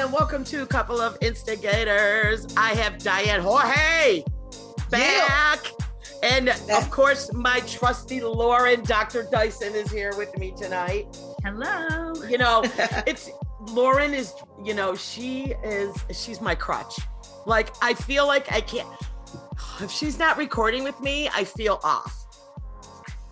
and welcome to a couple of instigators. I have Diane Jorge back. And of course, my trusty Lauren, Dr. Dyson, is here with me tonight. Hello. You know, Lauren is, you know, she's my crutch. Like, I feel like I can't, if she's not recording with me, I feel off.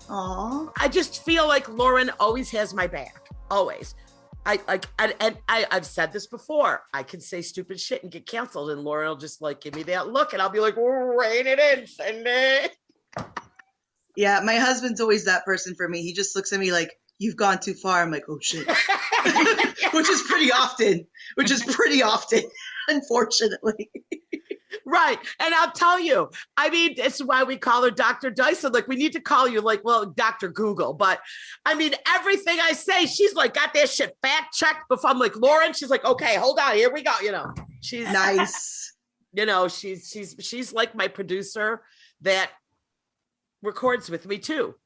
Aww. I just feel like Lauren always has my back, always. I've said this before. I can say stupid shit and get canceled, and Lauren will just like give me that look, and I'll be like, "Rein it in, Cindy." Yeah, my husband's always that person for me. He just looks at me like, "You've gone too far." I'm like, "Oh shit," which is pretty often, unfortunately. Right. And I'll tell you, I mean, it's why we call her Dr. Dyson. Like, we need to call you like, well, Dr. Google. But I mean, everything I say, she's like, got that shit fact checked before. I'm like, Lauren, she's like, okay, hold on, here we go. You know, she's nice. You know, she's like my producer that records with me too.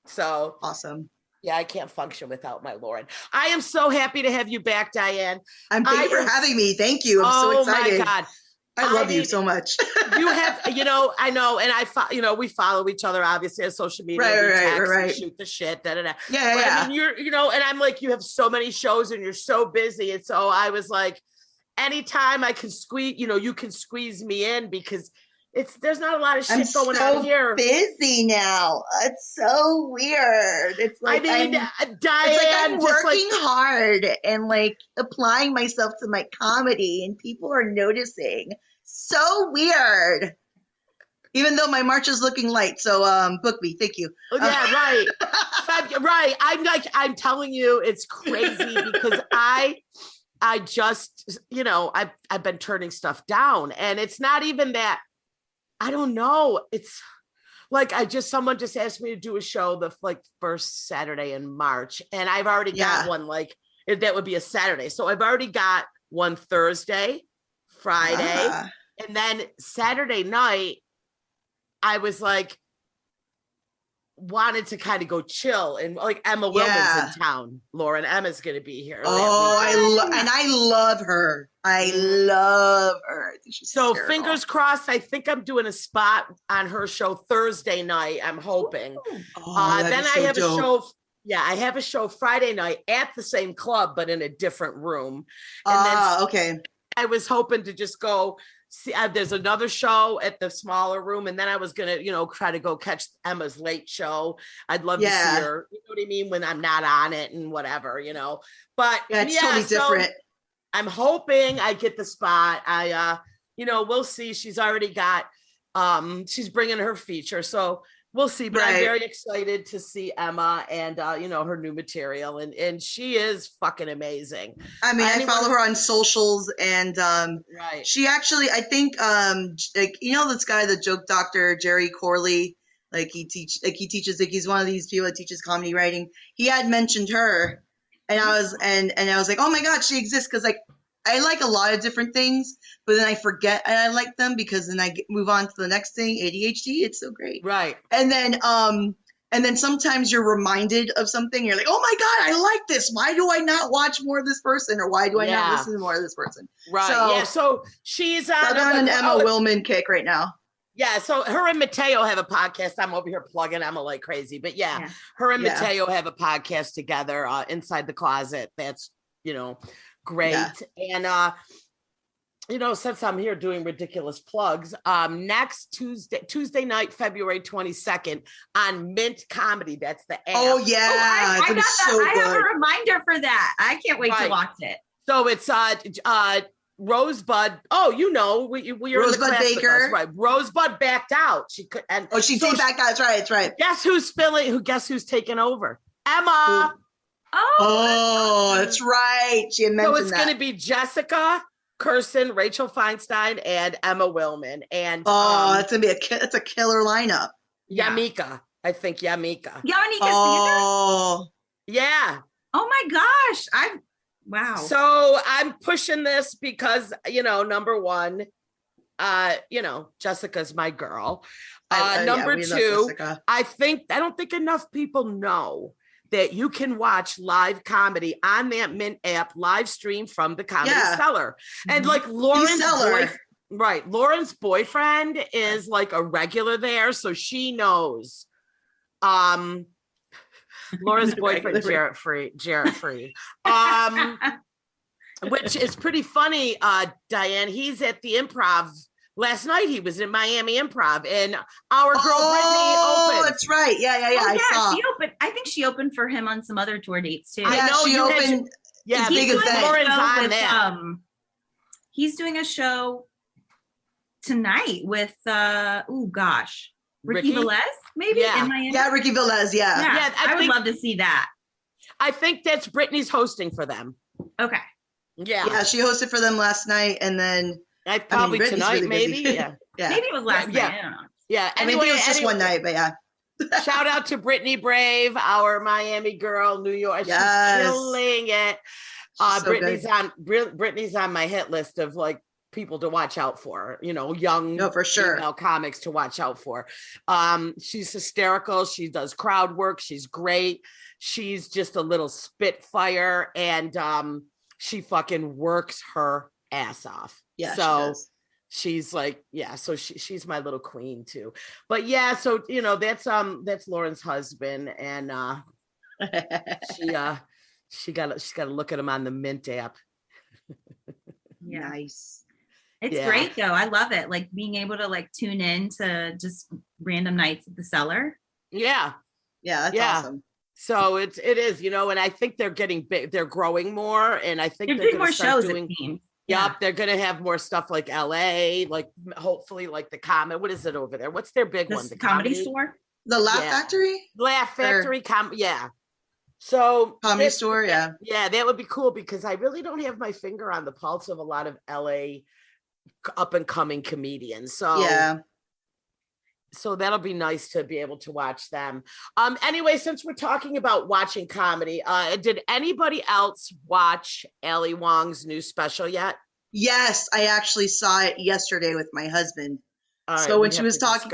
So awesome. Yeah, I can't function without my Lauren. I am so happy to have you back, Diane. Thank you for having me. Thank you. I'm so excited. Oh my God. I love you so much. You have, you know, I know, and we follow each other obviously on social media. Right. Shoot the shit, Yeah. Yeah. I mean, you know, and I'm like, you have so many shows and you're so busy, and so I was like, anytime I can squeeze, you know, you can squeeze me in because there's not a lot of shit going on here. I'm busy now. It's so weird. It's like Diane, I'm working hard and like applying myself to my comedy, and people are noticing. So weird. Even though my March is looking light, so book me. Thank you. Yeah, right. Right. I'm telling you, it's crazy because I just, you know, I've been turning stuff down, and it's not even that. I don't know. It's like someone just asked me to do a show the first Saturday in March, and I've already got one that would be a Saturday. So I've already got one Thursday, Friday, and then Saturday night I was like wanted to kind of go chill, and like Emma Willman's in town. Lauren, Emma's going to be here. Oh, I love her. I love her. I think she's so hysterical. Fingers crossed. I think I'm doing a spot on her show Thursday night. I'm hoping. Then I have a show. Yeah, I have a show Friday night at the same club, but in a different room. And okay. I was hoping to just go see. There's another show at the smaller room, and then I was gonna, you know, try to go catch Emma's late show. I'd love to see her. You know what I mean? When I'm not on it and whatever, you know. But it's totally different. I'm hoping I get the spot. You know, we'll see. She's already got. She's bringing her feature, so we'll see. But I'm very excited to see Emma and you know, her new material, and she is fucking amazing. I mean, I follow her on socials, and she actually, I think, like, you know, this guy, the joke doctor Jerry Corley, like he teaches, like he's one of these people that teaches comedy writing. He had mentioned her, and I was like, oh my God, she exists, because like I like a lot of different things, but then I forget and I like them because then I move on to the next thing. ADHD, it's so great, right? And then sometimes you're reminded of something. You're like, oh my God, I like this. Why do I not watch more of this person, or why do I not listen to more of this person? Right. So she's on an Emma Willman kick right now. Yeah, so her and Mateo have a podcast. I'm over here plugging Emma like crazy, but her and Mateo have a podcast together, Inside the Closet. That's, you know, great. And you know, since I'm here doing ridiculous plugs, next Tuesday night, February 22nd on Mint Comedy. That's the app. Oh yeah, I got that. So I have a reminder for that. I can't wait to watch it. So it's Rosebud. Oh, you know, we are Rosebud Baker, right? Rosebud backed out. She could, and she did back out. That's right. Guess who's taking over? Emma. Oh, that's right. She had mentioned that. So it's going to be Jessica Kirsten, Rachel Feinstein, and Emma Willman. And that's gonna be that's a killer lineup. Yamika, I think Yamika. Oh, yeah. Oh my gosh, wow. So I'm pushing this because, you know, number one, you know, Jessica's my girl. Number two, I don't think enough people know that you can watch live comedy on that Mint app live stream from the Comedy Cellar. And like Lauren's boyfriend is like a regular there, so she knows. Lauren's boyfriend, Jarrett Free. Which is pretty funny, Diane. He's at the Improv. Last night he was in Miami Improv, and our girl Brittany opened. Oh, that's right. Yeah. I saw. She opened. I think she opened for him on some other tour dates too. Yeah, she opened. Yeah, big event. Lauren's on that. He's doing a show tonight with Ricky Velez, maybe in Miami. Yeah, Ricky Velez. Yeah. I would love to see that. I think that's Brittany's hosting for them. Okay. Yeah, she hosted for them last night, and then probably tonight, really maybe. Yeah. Maybe it was last night. I don't know. Yeah. Anyway, it was just one night, but yeah. Shout out to Brittany Brave, our Miami girl, New York. She's killing it. Brittany's on my hit list of like people to watch out for, young for sure female comics to watch out for. She's hysterical. She does crowd work. She's great. She's just a little spitfire, and she fucking works her ass off. Yeah. So she's like, so she's my little queen too. But yeah, so that's Lauren's husband, and she's got to look at him on the Mint app. Nice. It's great though. I love it. Like being able to like tune in to just random nights at the Cellar. Yeah. Yeah, that's awesome. So it is, and I think they're getting big. They're growing more, and I think they're doing more shows. They're going to have more stuff like LA, like hopefully like the Comet. What is it over there? What's their big one? The Comedy Store? The Laugh Factory? Laugh Factory. So Comedy Store, yeah. Yeah, that would be cool because I really don't have my finger on the pulse of a lot of LA up and coming comedians. So so that'll be nice to be able to watch them. Anyway, since we're talking about watching comedy, did anybody else watch Ali Wong's new special yet? Yes, I actually saw it yesterday with my husband. Right, so when she was talking,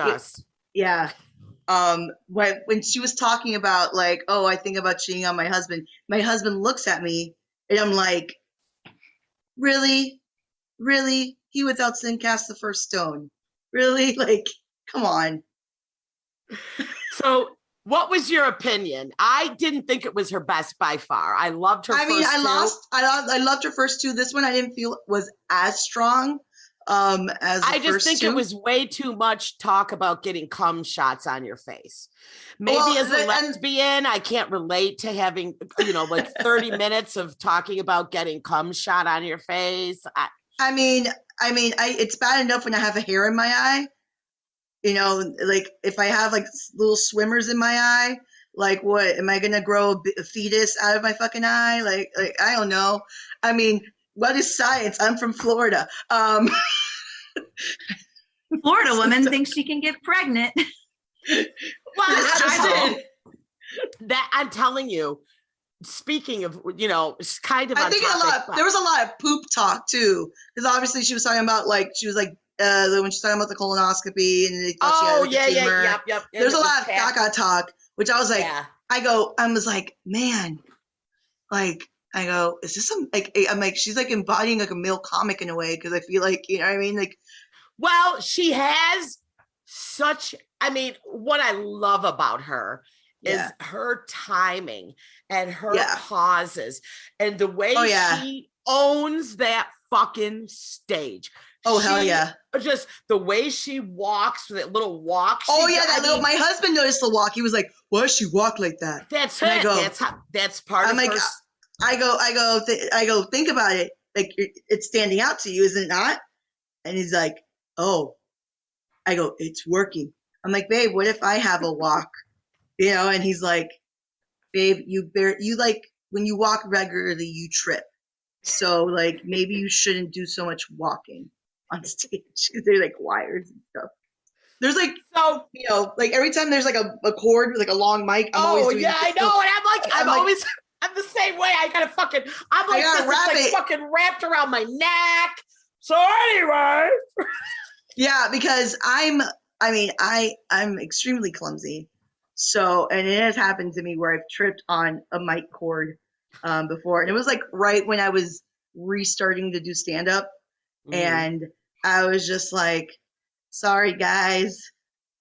when she was talking about like, I think about cheating on my husband looks at me and I'm like, really? He without sin cast the first stone. Really? Like, come on. So what was your opinion? I didn't think it was her best by far. I loved her first two. I loved her first two. This one I didn't feel was as strong as the I just first think two. It was way too much talk about getting cum shots on your face. Maybe as a lesbian, I can't relate to having, like 30 minutes of talking about getting cum shot on your face. It's bad enough when I have a hair in my eye. Like if I have like little swimmers in my eye, like what, am I going to grow a fetus out of my fucking eye? Like, I don't know. What is science? I'm from Florida. Florida woman thinks she can get pregnant. Well, that I'm telling you, speaking of, it's kind of, I think there was a lot of poop talk too. Because obviously she was talking about when she was talking about the colonoscopy and they thought she had a tumor. Yep. There's a lot of caca talk, which I was like, man, like, I go, is this I'm like, she's like embodying like a male comic in a way. Cause I feel like, you know what I mean? Like, well, she has what I love about her is her timing and her pauses and the way she owns that fucking stage. Oh, hell yeah. Just the way she walks, that little walk. My husband noticed the walk. He was like, why does she walk like that? That's it. That's part of her. I go, think about it. Like, it's standing out to you, is it not? And he's like, oh. I go, it's working. I'm like, babe, what if I have a walk? And he's like, babe, you like, when you walk regularly, you trip. So, like, maybe you shouldn't do so much walking on stage. They're like wires and stuff. There's like, like every time there's like a cord with like a long mic. I know. And I'm the same way. I gotta fucking, I'm like, this is like fucking wrapped around my neck. So anyway. Yeah, because I'm extremely clumsy. So, and it has happened to me where I've tripped on a mic cord before. And it was like right when I was restarting to do stand up. And I was just like, sorry, guys.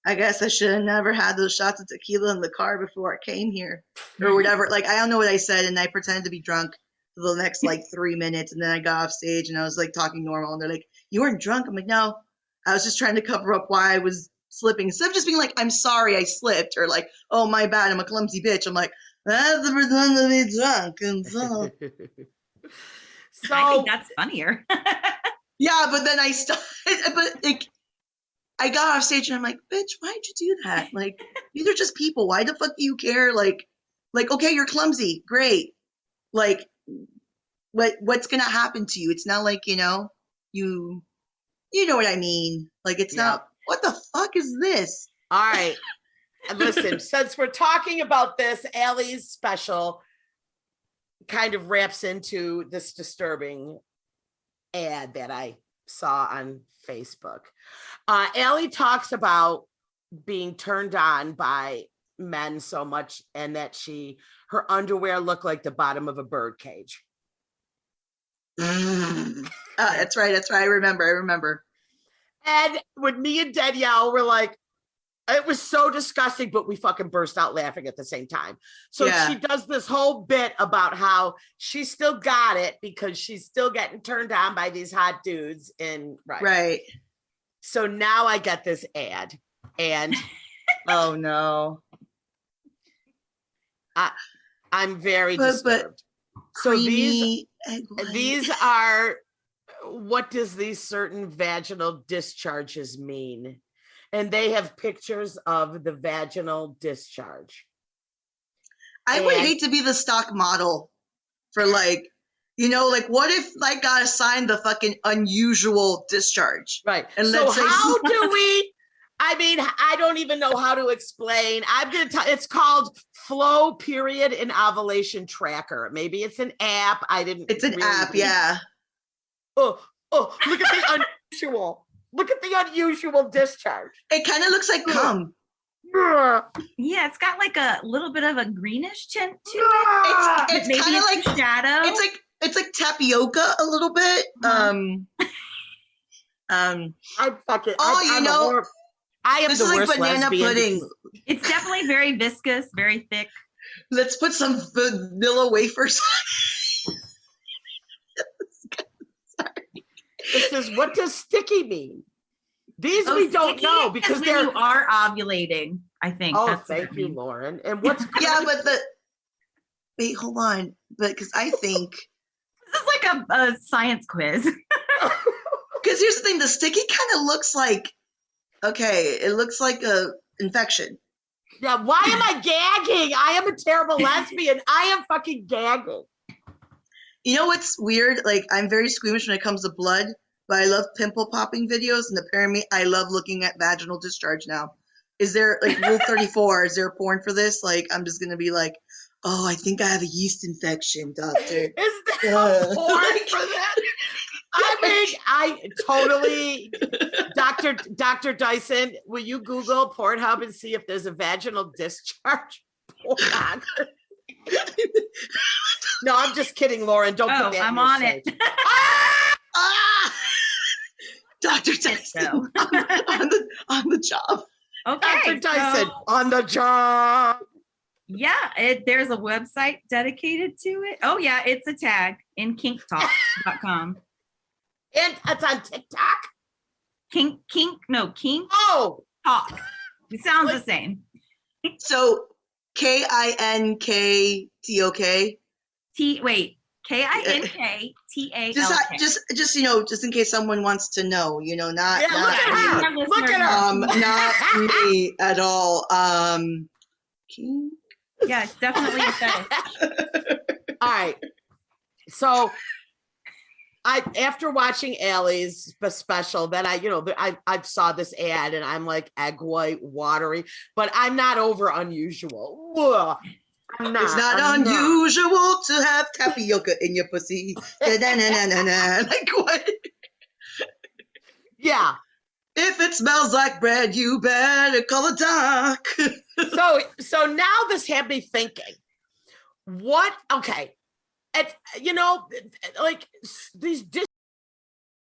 I guess I should have never had those shots of tequila in the car before I came here or whatever. Like, I don't know what I said. And I pretended to be drunk for the next like 3 minutes. And then I got off stage and I was like talking normal. And they're like, you weren't drunk? I'm like, no, I was just trying to cover up why I was slipping. Instead of just being like, I'm sorry I slipped, or like, oh, my bad, I'm a clumsy bitch. I'm like, I have to pretend to be drunk. And so I think that's funnier. Yeah, but then I started, but like, I got off stage and I'm like, bitch, why'd you do that? Like, these are just people. Why the fuck do you care? Like, okay, you're clumsy. Great. Like, what's going to happen to you? It's not like, you know what I mean? Like, it's not, what the fuck is this? All right. And listen, since we're talking about this, Allie's special kind of wraps into this disturbing ad that I saw on Facebook. Allie talks about being turned on by men so much and that her underwear looked like the bottom of a bird cage. That's right. I remember. And when me and Danielle were like, it was so disgusting, but we fucking burst out laughing at the same time. So she does this whole bit about how she still got it because she's still getting turned on by these hot dudes. Right. So now I get this ad and oh no. I'm very disturbed. So these are, what does these certain vaginal discharges mean? And they have pictures of the vaginal discharge. I would hate to be the stock model for like, like what if I got assigned the fucking unusual discharge? Right. And so how do we, I don't even know how to explain. I'm going to it's called Flow Period and Ovulation Tracker. Maybe it's an app. It's an app. Yeah. Oh, look at the unusual. Look at the unusual discharge. It kind of looks like cum. Yeah, it's got like a little bit of a greenish tint to it. It's kind of like shadow. It's like tapioca a little bit. I fuck it. I am the worst banana pudding. It's definitely very viscous, very thick. Let's put some vanilla wafers. This is, what does sticky mean? These we don't know because you are ovulating, I think. Oh, thank you, Lauren. And what's wait, hold on. But because I think this is like a science quiz. Because here's the thing, the sticky kind of looks like, it looks like a infection. Yeah, why am I gagging? I am a terrible lesbian. I am fucking gagging. You know what's weird? Like, I'm very squeamish when it comes to blood, but I love pimple popping videos, and apparently I love looking at vaginal discharge now. Is there, like, Rule 34, is there a porn for this? Like, I'm just going to be like, oh, I think I have a yeast infection, doctor. Is there a porn for that? I totally, Dr. Dyson, will you Google Pornhub and see if there's a vaginal discharge porn? No, I'm just kidding, Lauren. Don't put that I'm in on your it. Dr. Dyson on the job. Okay, Dr. Dyson on the job. Yeah, there's a website dedicated to it. Oh yeah, it's a tag in kinktalk.com. And it's on TikTok. Kink. Oh, talk. It sounds the same. So KINKTOK. KINKTALK. Just just in case someone wants to know, not look at her. Not me at all. Yeah, it's definitely a fetish. All right. So after watching Allie's special, then I saw this ad and I'm like egg white, watery, but I'm not over unusual. Ugh. It's not unusual to have tapioca in your pussy. Like what? Yeah. If it smells like bread, you better call the doc. So now this had me thinking, what? Okay. Like these